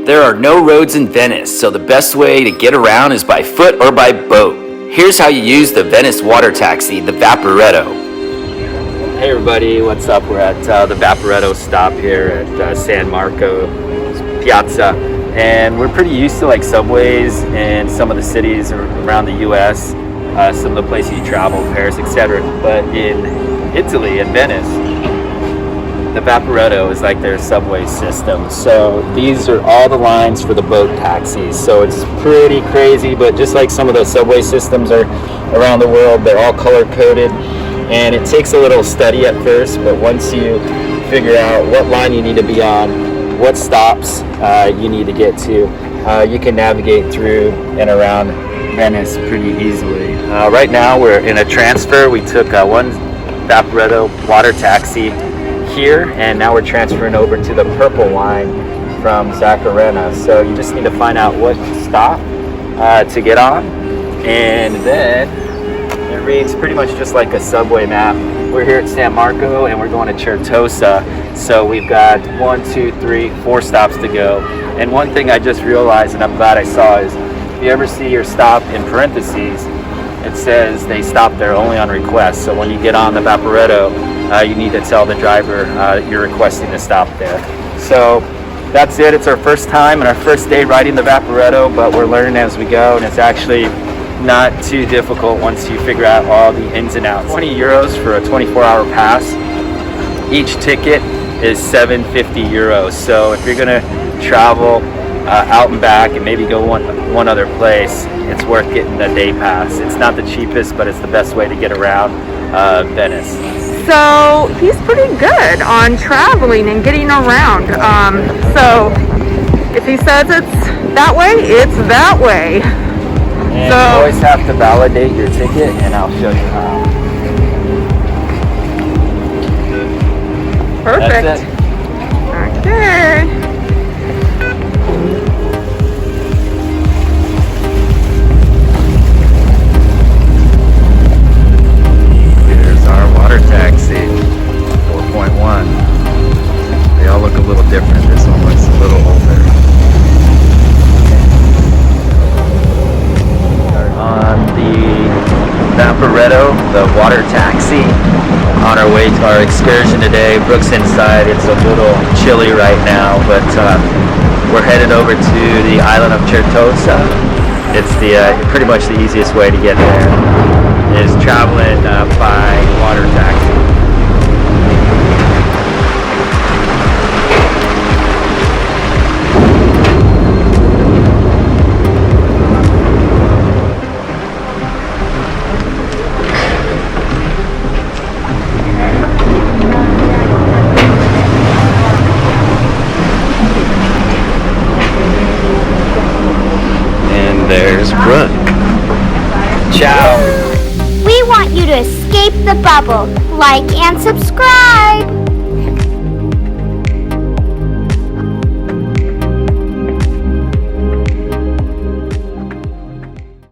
There are no roads in Venice, so the best way to get around is by foot or by boat. Here's how you use the Venice water taxi, the Vaporetto. Hey everybody, what's up? We're at the Vaporetto stop here at San Marco Piazza, and we're pretty used to like subways in some of the cities around the US, some of the places you travel, Paris, etc. But in Italy, in Venice, the Vaporetto is like their subway system. So these are all the lines for the boat taxis. So it's pretty crazy, but just like some of the subway systems are around the world, they're all color coded. And it takes a little study at first, but once you figure out what line you need to be on, what stops you need to get to, you can navigate through and around Venice pretty easily. Right now we're in a transfer. We took one Vaporetto water taxi here, and now we're transferring over to the purple line from Zaccarena. So you just need to find out what stop to get on, and then it reads pretty much just like a subway map. We're here at San Marco and we're going to Certosa, so we've got 1, 2, 3, 4 stops to go. And one thing I just realized, and I'm glad I saw, is if you ever see your stop in parentheses, it says they stop there only on request. So when you get on the Vaporetto, you need to tell the driver you're requesting to stop there. So that's it. It's our first time and our first day riding the Vaporetto, but we're learning as we go, and it's actually not too difficult once you figure out all the ins and outs. 20 euros for a 24-hour pass. Each ticket is 750 euros. So if you're gonna travel out and back and maybe go one other place, it's worth getting the day pass. It's not the cheapest, but it's the best way to get around Venice. So he's pretty good on traveling and getting around. So if he says it's that way, it's that way. And you always have to validate your ticket, and I'll show you how. Perfect. That's it. Okay. Here's our water taxi, 4.1. They all look a little different. This one looks a little older. On the Vaporetto, the water taxi, on our way to our excursion today. Brooke's inside. It's a little chilly right now, but we're headed over to the island of Certosa. It's pretty much the easiest way to get there, is traveling by water taxi. There's Brooke. Ciao. We want you to escape the bubble. Like and subscribe.